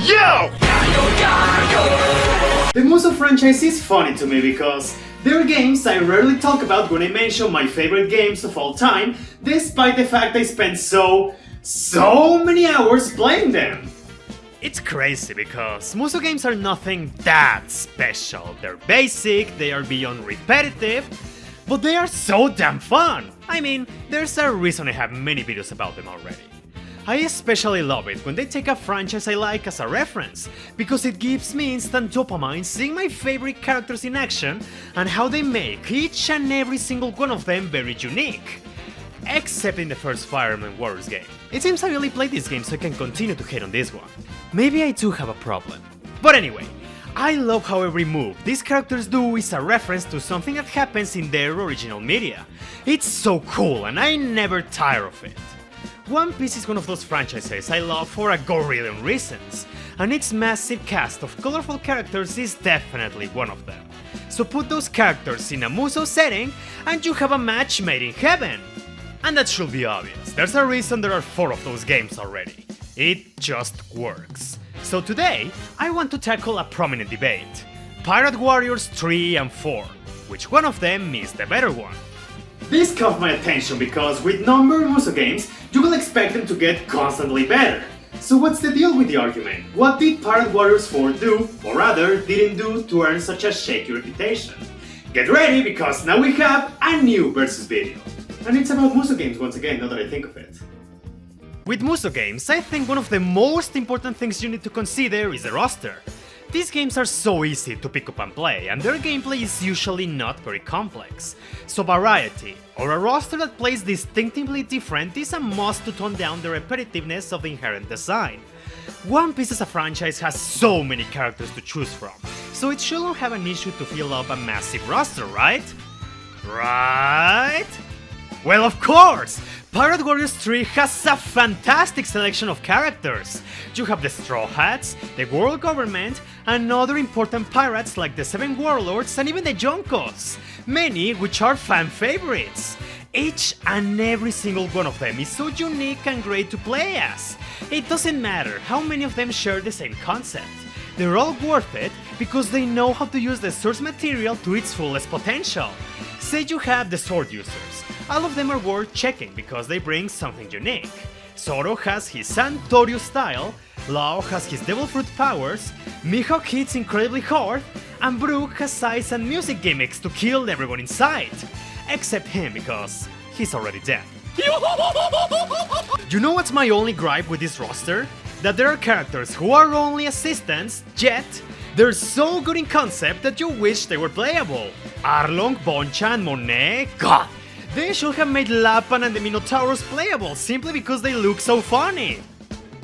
Yo! The Musou franchise is funny to me because they're games I rarely talk about when I mention my favorite games of all time, despite the fact I spent so many hours playing them. It's crazy because Musou games are nothing that special. They're basic, they are beyond repetitive, but they are so damn fun! I mean, there's a reason I have many videos about them already. I especially love it when they take a franchise I like as a reference, because it gives me instant dopamine seeing my favorite characters in action and how they make each and every single one of them very unique. Except in the first Fire Emblem Warriors game. It seems I only played this game so I can continue to hate on this one. Maybe I do have a problem. But anyway, I love how every move these characters do is a reference to something that happens in their original media. It's so cool and I never tire of it. One Piece is one of those franchises I love for a gorillion reasons, and its massive cast of colorful characters is definitely one of them. So put those characters in a Musou setting and you have a match made in heaven! And that should be obvious, there's a reason there are 4 of those games already. It just works. So today, I want to tackle a prominent debate. Pirate Warriors 3 and 4. Which one of them is the better one? This caught my attention because with numbered Musou games, you will expect them to get constantly better. So what's the deal with the argument? What did Pirate Warriors 4 do, or rather didn't do, to earn such a shaky reputation? Get ready because now we have a new versus video. And it's about Musou games once again, now that I think of it. With Musou games, I think one of the most important things you need to consider is the roster. These games are so easy to pick up and play, and their gameplay is usually not very complex. So variety, or a roster that plays distinctively different, is a must to tone down the repetitiveness of the inherent design. One Piece as a franchise has so many characters to choose from, so it shouldn't have an issue to fill up a massive roster, right? Right? Well, of course! Pirate Warriors 3 has a fantastic selection of characters. You have the Straw Hats, the World Government, and other important pirates like the 7 Warlords and even the Yonkos, many which are fan favorites. Each and every single one of them is so unique and great to play as. It doesn't matter how many of them share the same concept. They're all worth it because they know how to use the source material to its fullest potential. Say you have the sword users. All of them are worth checking because they bring something unique. Zoro has his Santorio style, Lao has his Devil Fruit powers, Mihawk hits incredibly hard, and Brook has size and music gimmicks to kill everyone in sight. Except him because he's already dead. You know what's my only gripe with this roster? That there are characters who are only assistants, yet they're so good in concept that you wish they were playable. Arlong, Boncha, and Monet, god! They should have made Lapan and the Minotauros playable simply because they look so funny.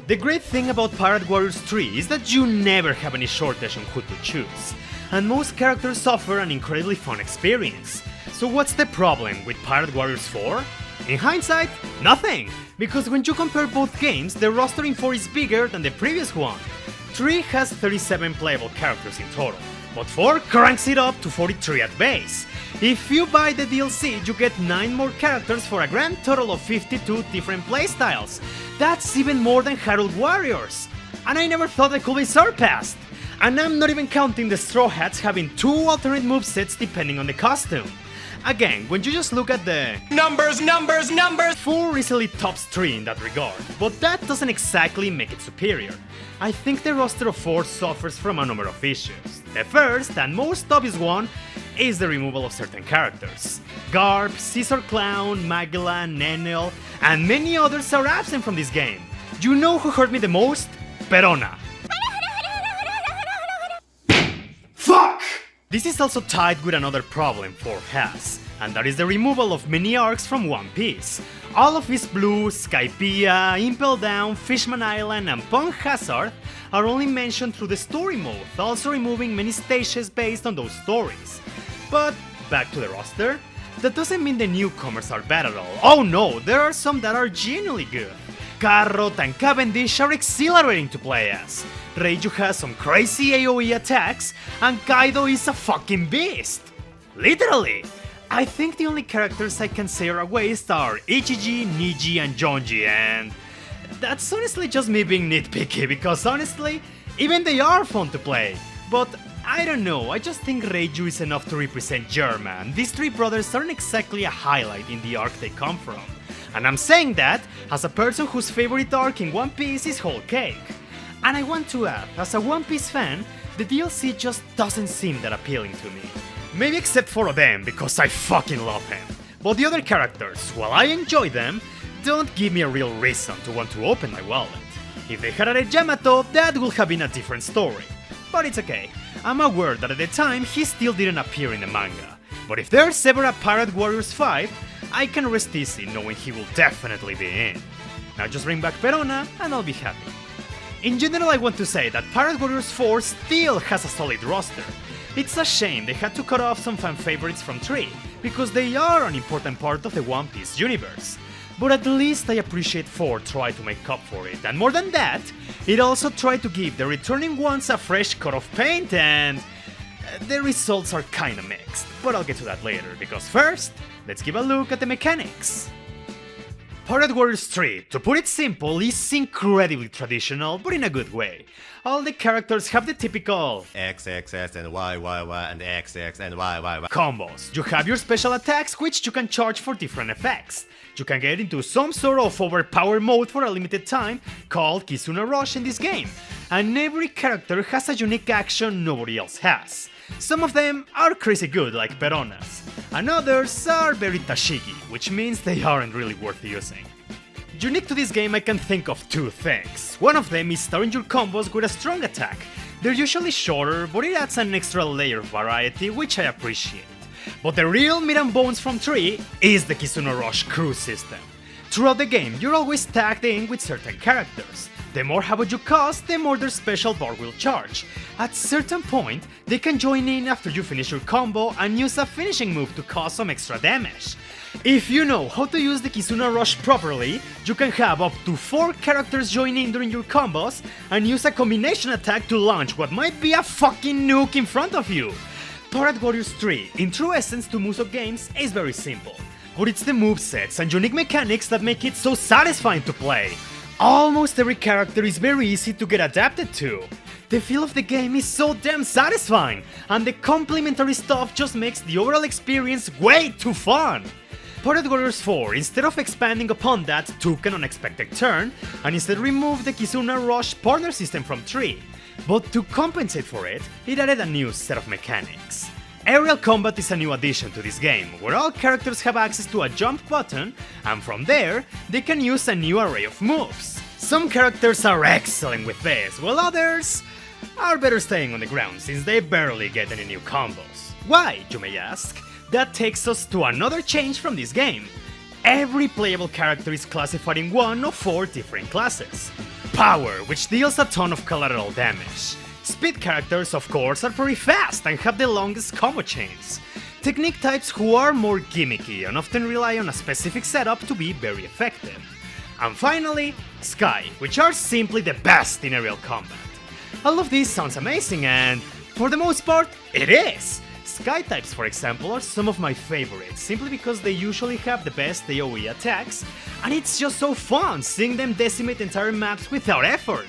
The great thing about Pirate Warriors 3 is that you never have any shortage on who to choose, and most characters offer an incredibly fun experience. So what's the problem with Pirate Warriors 4? In hindsight, nothing! Because when you compare both games, the roster in 4 is bigger than the previous one. 3 has 37 playable characters in total, but 4 cranks it up to 43 at base. If you buy the DLC, you get 9 more characters for a grand total of 52 different playstyles. That's even more than Herald Warriors! And I never thought I could be surpassed! And I'm not even counting the Straw Hats having 2 alternate movesets depending on the costume. Again, when you just look at the numbers, 4 easily tops 3 in that regard, but that doesn't exactly make it superior. I think the roster of 4 suffers from a number of issues. The first and most obvious one is the removal of certain characters. Garp, Caesar Clown, Magellan, Nenel, and many others are absent from this game. You know who hurt me the most? Perona. Fuck! This is also tied with another problem 4 has, and that is the removal of many arcs from One Piece. All of East Blue, Skypiea, Impel Down, Fishman Island, and Punk Hazard are only mentioned through the story mode, also removing many stages based on those stories. But back to the roster, that doesn't mean the newcomers are bad at all. Oh no, there are some that are genuinely good. Carrot and Cavendish are exhilarating to play as. Reiju has some crazy AoE attacks, and Kaido is a fucking beast! Literally! I think the only characters I can say are a waste are Ichiji, Niji, and Jonji, and that's honestly just me being nitpicky, because honestly, Even they are fun to play, but I don't know, I just think Reiju is enough to represent Germa, and these three brothers aren't exactly a highlight in the arc they come from. And I'm saying that as a person whose favorite arc in One Piece is Whole Cake. And I want to add, as a One Piece fan, the DLC just doesn't seem that appealing to me. Maybe except for Oden, because I fucking love him. But the other characters, while I enjoy them, don't give me a real reason to want to open my wallet. If they had added Yamato, that would have been a different story. But it's okay, I'm aware that at the time he still didn't appear in the manga. But if there's ever a Pirate Warriors 5, I can rest easy knowing he will definitely be in. Now just bring back Perona and I'll be happy. In general, I want to say that Pirate Warriors 4 still has a solid roster. It's a shame they had to cut off some fan favorites from 3, because they are an important part of the One Piece universe. But at least I appreciate 4 tried to make up for it, and more than that, it also tried to give the returning ones a fresh coat of paint, and the results are kinda mixed. But I'll get to that later, because first, let's give a look at the mechanics. Pirate Warriors 3, to put it simple, is incredibly traditional, but in a good way. All the characters have the typical X, X, S, and Y, Y, Y, and X, X, and Y, Y, Y combos. You have your special attacks, which you can charge for different effects. You can get into some sort of overpower mode for a limited time, called Kizuna Rush in this game, and every character has a unique action nobody else has. Some of them are crazy good, like Perona's, and others are very tashigi, which means they aren't really worth using. Unique to this game, I can think of 2 things. One of them is starting your combos with a strong attack. They're usually shorter, but it adds an extra layer of variety, which I appreciate. But the real meat and bones from 3 is the Kizuna Rush crew system. Throughout the game, you're always tagged in with certain characters. The more habit you cost, the more their special bar will charge. At certain point, they can join in after you finish your combo and use a finishing move to cause some extra damage. If you know how to use the Kizuna Rush properly, you can have up to 4 characters join in during your combos and use a combination attack to launch what might be a fucking nuke in front of you. Pirate Warriors 3, in true essence to Musou games, is very simple. But it's the movesets and unique mechanics that make it so satisfying to play. Almost every character is very easy to get adapted to. The feel of the game is so damn satisfying, and the complementary stuff just makes the overall experience way too fun. Pirate Warriors 4, instead of expanding upon that, took an unexpected turn, and instead removed the Kizuna Rush partner system from 3. But to compensate for it, it added a new set of mechanics. Aerial combat is a new addition to this game, where all characters have access to a jump button, and from there, they can use a new array of moves. Some characters are excellent with this, while others are better staying on the ground since they barely get any new combos. Why, you may ask? That takes us to another change from this game. Every playable character is classified in 1 of 4 different classes. Power, which deals a ton of collateral damage. Speed characters, of course, are very fast and have the longest combo chains. Technique types who are more gimmicky and often rely on a specific setup to be very effective. And finally, Sky, which are simply the best in aerial combat. All of this sounds amazing and, for the most part, it is! Sky types, for example, are some of my favorites, simply because they usually have the best AoE attacks, and it's just so fun seeing them decimate entire maps without effort.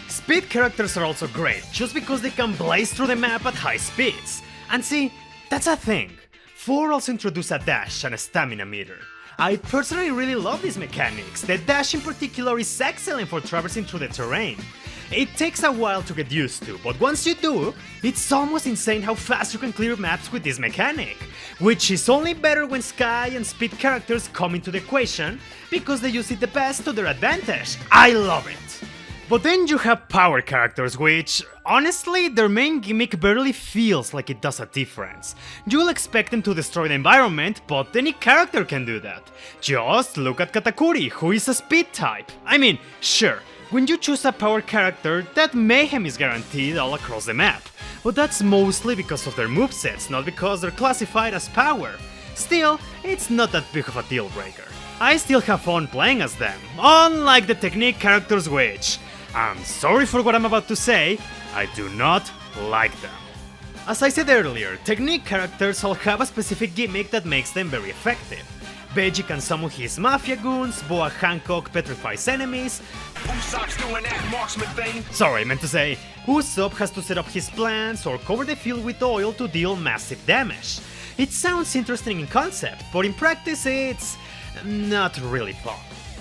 Speed characters are also great, just because they can blaze through the map at high speeds. And see, that's a thing. 4 also introduced a dash and a stamina meter. I personally really love these mechanics. The dash in particular is excellent for traversing through the terrain. It takes a while to get used to, but once you do, it's almost insane how fast you can clear maps with this mechanic, which is only better when Sky and Speed characters come into the equation, because they use it the best to their advantage. I love it! But then you have power characters which, honestly, their main gimmick barely feels like it does a difference. You'll expect them to destroy the environment, but any character can do that. Just look at Katakuri, who is a speed type. I mean, sure, when you choose a power character, that mayhem is guaranteed all across the map. But that's mostly because of their movesets, not because they're classified as power. Still, it's not that big of a deal breaker. I still have fun playing as them, unlike the technique characters which, I'm sorry for what I'm about to say, I do not like them. As I said earlier, technique characters all have a specific gimmick that makes them very effective. Veggie can summon his mafia goons, Boa Hancock petrifies enemies, Usopp's doing that marksman thing. Sorry, I meant to say, Usopp has to set up his plants or cover the field with oil to deal massive damage. It sounds interesting in concept, but in practice it's not really fun.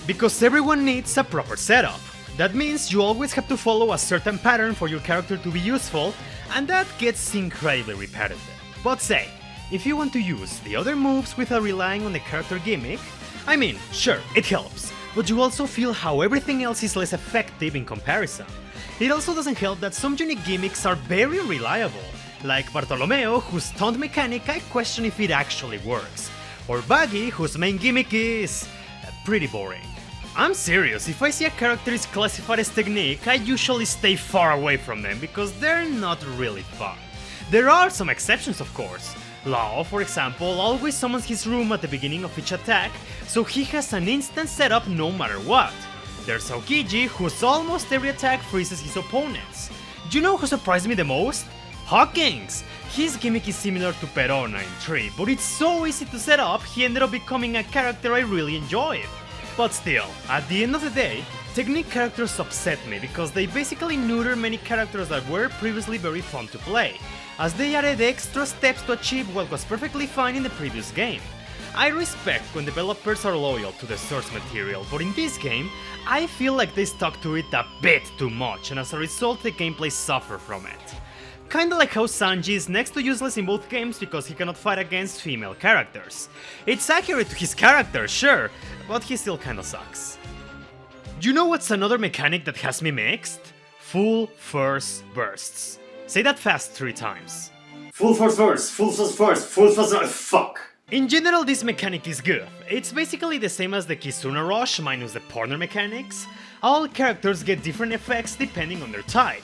Because everyone needs a proper setup. That means you always have to follow a certain pattern for your character to be useful, and that gets incredibly repetitive. But say, if you want to use the other moves without relying on the character gimmick, I mean, sure, it helps, but you also feel how everything else is less effective in comparison. It also doesn't help that some unique gimmicks are very reliable, like Bartolomeo, whose stunt mechanic I question if it actually works, or Buggy, whose main gimmick is pretty boring. I'm serious, if I see a character is classified as technique, I usually stay far away from them because they're not really fun. There are some exceptions, of course. Law, for example, always summons his room at the beginning of each attack, so he has an instant setup no matter what. There's Aokiji, whose almost every attack freezes his opponents. Do you know who surprised me the most? Hawkins! His gimmick is similar to Perona in 3, but it's so easy to set up, he ended up becoming a character I really enjoyed. But still, at the end of the day, technique characters upset me because they basically neuter many characters that were previously very fun to play, as they added extra steps to achieve what was perfectly fine in the previous game. I respect when developers are loyal to the source material, but in this game, I feel like they stuck to it a bit too much, and as a result the gameplay suffered from it. Kinda like how Sanji is next to useless in both games because he cannot fight against female characters. It's accurate to his character, sure, but he still kinda sucks. Do you know what's another mechanic that has me mixed? Full force bursts. Say that fast 3 times. Full force burst, full force burst, full force fuck. In general, this mechanic is good. It's basically the same as the Kizuna Rush minus the partner mechanics. All characters get different effects depending on their type.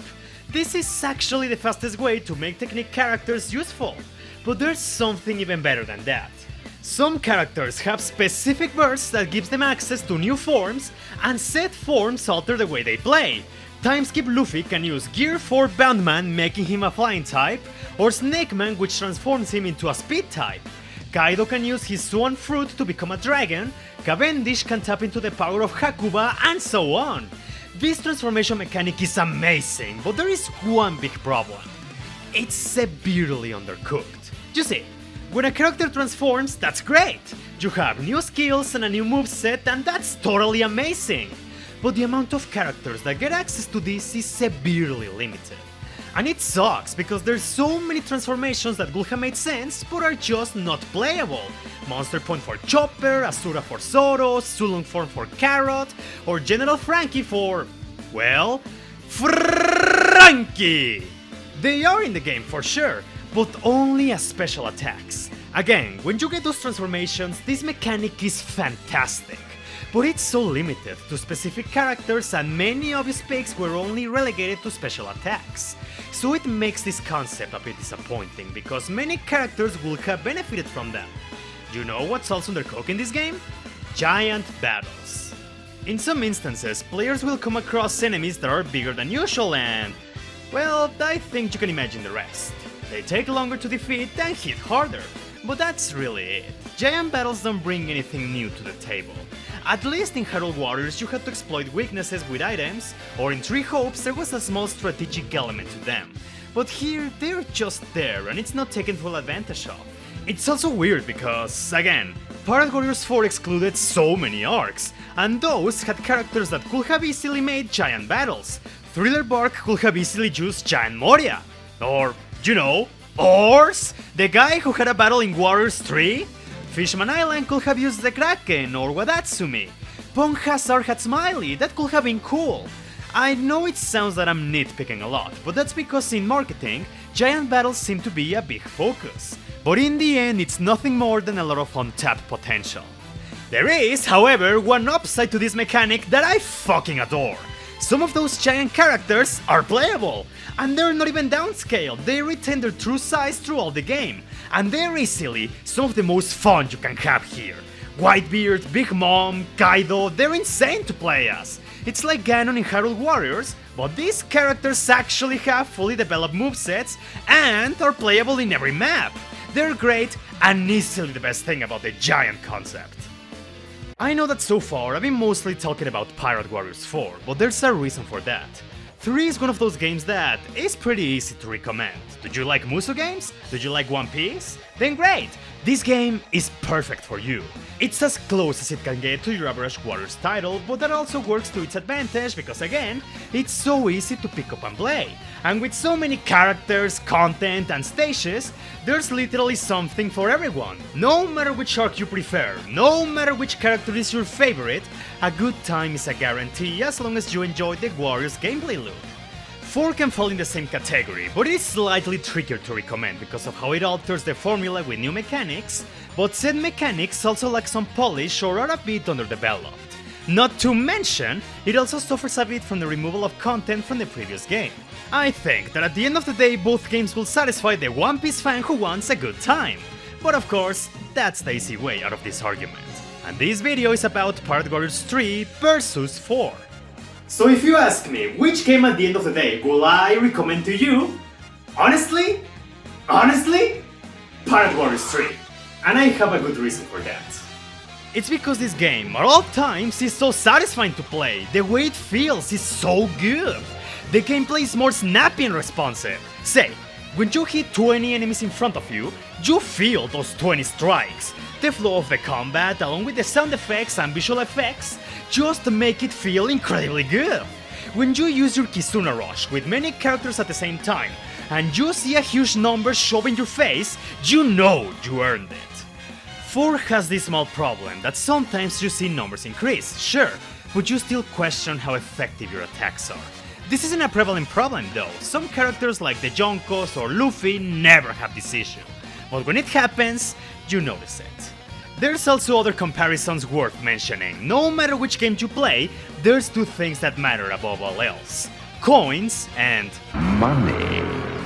This is actually the fastest way to make technique characters useful, but there's something even better than that. Some characters have specific bursts that gives them access to new forms, and set forms alter the way they play. Timeskip Luffy can use Gear 4 Boundman, making him a flying type, or Snake Man, which transforms him into a speed type. Kaido can use his Swan Fruit to become a dragon, Cavendish can tap into the power of Hakuba, and so on. This transformation mechanic is amazing, but there is one big problem. It's severely undercooked. You see, when a character transforms, that's great! You have new skills and a new moveset, and that's totally amazing! But the amount of characters that get access to this is severely limited. And it sucks, because there's so many transformations that would have made sense, but are just not playable. Monster Point for Chopper, Asura for Zoro, Sulong form for Carrot, or General Frankie for... well... Frankie! They are in the game for sure, but only as special attacks. Again, when you get those transformations, this mechanic is fantastic. But it's so limited to specific characters and many obvious picks were only relegated to special attacks. So it makes this concept a bit disappointing, because many characters would have benefited from them. You know what's also undercooked in this game? Giant battles. In some instances, players will come across enemies that are bigger than usual and... well, I think you can imagine the rest. They take longer to defeat and hit harder. But that's really it. Giant battles don't bring anything new to the table. At least in Herald Warriors you had to exploit weaknesses with items, or in Three Hopes there was a small strategic element to them. But here, they're just there and it's not taken full advantage of. It's also weird because, again, Pirate Warriors 4 excluded so many arcs, and those had characters that could have easily made giant battles. Thriller Bark could have easily used Giant Moria. Or, you know, Ors, the guy who had a battle in Warriors 3? Fishman Island could have used the Kraken or Wadatsumi. Punk Hazard had Smiley, that could have been cool. I know it sounds that I'm nitpicking a lot, but that's because in marketing, giant battles seem to be a big focus. But in the end, it's nothing more than a lot of untapped potential. There is, however, one upside to this mechanic that I fucking adore. Some of those giant characters are playable, and they're not even downscaled, they retain their true size throughout the game, and they're easily some of the most fun you can have here. Whitebeard, Big Mom, Kaido, they're insane to play as. It's like Ganon in Herald Warriors, but these characters actually have fully developed movesets and are playable in every map. They're great and easily the best thing about the giant concept. I know that so far I've been mostly talking about Pirate Warriors 4, but there's a reason for that. 3 is one of those games that is pretty easy to recommend. Do you like Musou games? Do you like One Piece? Then great! This game is perfect for you. It's as close as it can get to your average Warriors title, but that also works to its advantage because again, it's so easy to pick up and play. And with so many characters, content and stages, there's literally something for everyone. No matter which arc you prefer, no matter which character is your favorite, a good time is a guarantee as long as you enjoy the Warriors gameplay loop. 4 can fall in the same category, but it is slightly trickier to recommend because of how it alters the formula with new mechanics, but said mechanics also lack some polish or are a bit underdeveloped. Not to mention, it also suffers a bit from the removal of content from the previous game. I think that at the end of the day both games will satisfy the One Piece fan who wants a good time. But of course, that's the easy way out of this argument. And this video is about Pirate Warriors 3 versus 4. So if you ask me which game at the end of the day will I recommend to you, honestly, Pirate Warriors 3. And I have a good reason for that. It's because this game, at all times, is so satisfying to play. The way it feels is so good. The gameplay is more snappy and responsive. Say, when you hit 20 enemies in front of you, you feel those 20 strikes. The flow of the combat, along with the sound effects and visual effects, just make it feel incredibly good. When you use your Kizuna Rush with many characters at the same time, and you see a huge number show in your face, you know you earned it. 4 has this small problem that sometimes you see numbers increase, sure, but you still question how effective your attacks are. This isn't a prevalent problem though, some characters like the Yonkos or Luffy never have this issue, but when it happens, you notice it. There's also other comparisons worth mentioning. No matter which game you play, there's 2 things that matter above all else: coins and money.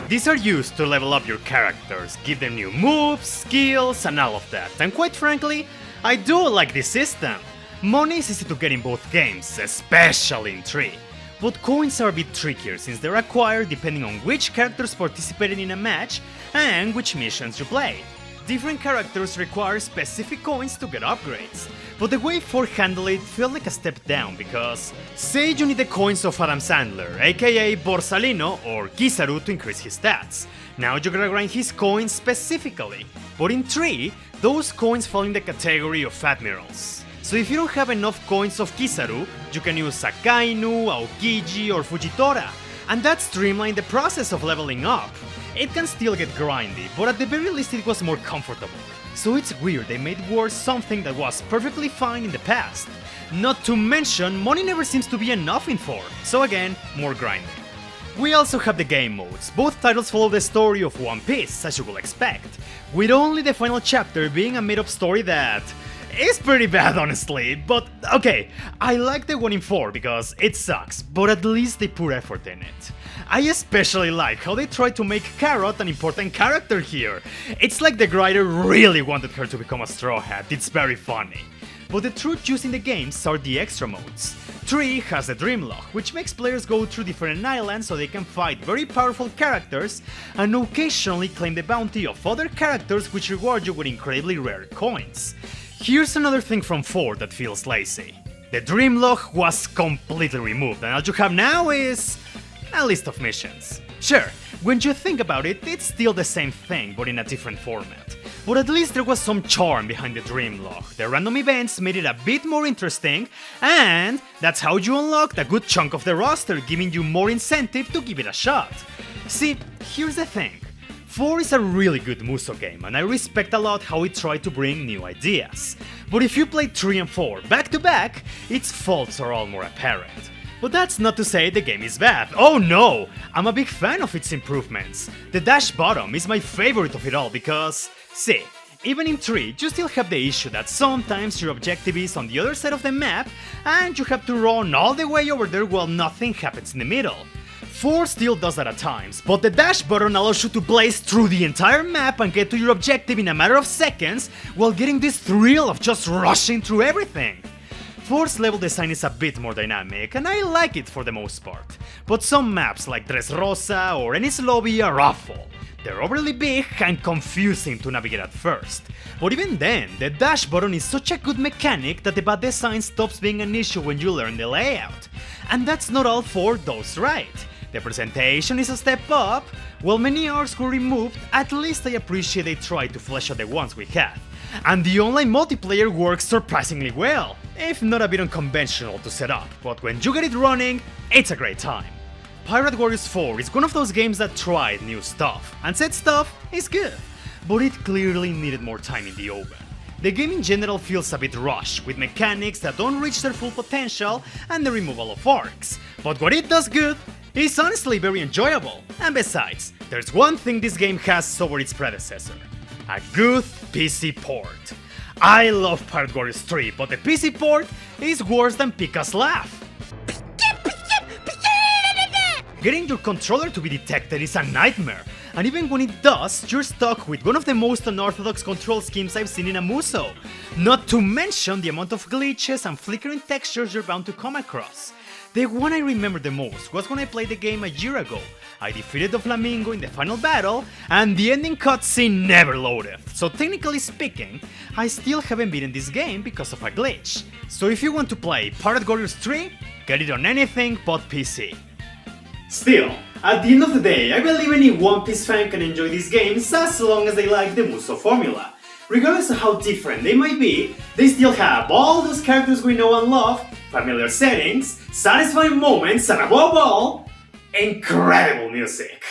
These are used to level up your characters, give them new moves, skills, and all of that. And quite frankly, I do like this system. Money is easy to get in both games, especially in 3. But coins are a bit trickier since they're acquired depending on which characters participated in a match and which missions you play. Different characters require specific coins to get upgrades, but the way 4 handled it felt like a step down because, say you need the coins of Adam Sandler, aka Borsalino or Kizaru to increase his stats. Now you gotta grind his coins specifically, but in 3, those coins fall in the category of admirals. So if you don't have enough coins of Kizaru, you can use Akainu, Aokiji or Fujitora, and that streamlined the process of leveling up. It can still get grindy, but at the very least it was more comfortable. So it's weird they made worse something that was perfectly fine in the past. Not to mention, money never seems to be enough in 4, so again, more grinding. We also have the game modes. Both titles follow the story of One Piece, as you will expect, with only the final chapter being a made-up story that is pretty bad honestly, but okay, I like the one in 4 because it sucks, but at least they put effort in it. I especially like how they try to make Carrot an important character here. It's like the writer really wanted her to become a Straw Hat, it's very funny. But the true juice in the games are the extra modes. 3 has the Dream Lock, which makes players go through different islands so they can fight very powerful characters and occasionally claim the bounty of other characters which reward you with incredibly rare coins. Here's another thing from 4 that feels lazy. The Dream Log was completely removed and all you have now is a list of missions. Sure, when you think about it, it's still the same thing but in a different format. But at least there was some charm behind the Dream Log. The random events made it a bit more interesting, and that's how you unlocked a good chunk of the roster, giving you more incentive to give it a shot. See, here's the thing. 4 is a really good Musou game, and I respect a lot how it tried to bring new ideas. But if you play 3 and 4 back to back, its faults are all more apparent. But that's not to say the game is bad. Oh no! I'm a big fan of its improvements. The dash bottom is my favorite of it all because, see, even in 3 you still have the issue that sometimes your objective is on the other side of the map and you have to run all the way over there while nothing happens in the middle. 4 still does that at times, but the dash button allows you to blaze through the entire map and get to your objective in a matter of seconds while getting this thrill of just rushing through everything. 4's level design is a bit more dynamic, and I like it for the most part, but some maps like Dressrosa or Enies Lobby are awful. They're overly big and confusing to navigate at first. But even then, the dash button is such a good mechanic that the bad design stops being an issue when you learn the layout. And that's not all for those right. The presentation is a step up. While many arcs were removed, at least I appreciate they tried to flesh out the ones we had. And the online multiplayer works surprisingly well, if not a bit unconventional to set up, but when you get it running, it's a great time. Pirate Warriors 4 is one of those games that tried new stuff, and said stuff is good, but it clearly needed more time in the oven. The game in general feels a bit rushed, with mechanics that don't reach their full potential and the removal of arcs, but what it does good is honestly very enjoyable, and besides, there's one thing this game has over its predecessor: a good PC port. I love Pirate Warriors 3, but the PC port is worse than Pika's laugh. Getting your controller to be detected is a nightmare, and even when it does, you're stuck with one of the most unorthodox control schemes I've seen in a Musou. Not to mention the amount of glitches and flickering textures you're bound to come across. The one I remember the most was when I played the game a year ago. I defeated the Flamingo in the final battle, and the ending cutscene never loaded. So technically speaking, I still haven't beaten this game because of a glitch. So if you want to play Pirate Warriors 3, get it on anything but PC. Still, at the end of the day, I believe any One Piece fan can enjoy these games as long as they like the Musou formula. Regardless of how different they might be, they still have all those characters we know and love, familiar settings, satisfying moments, and above all, incredible music.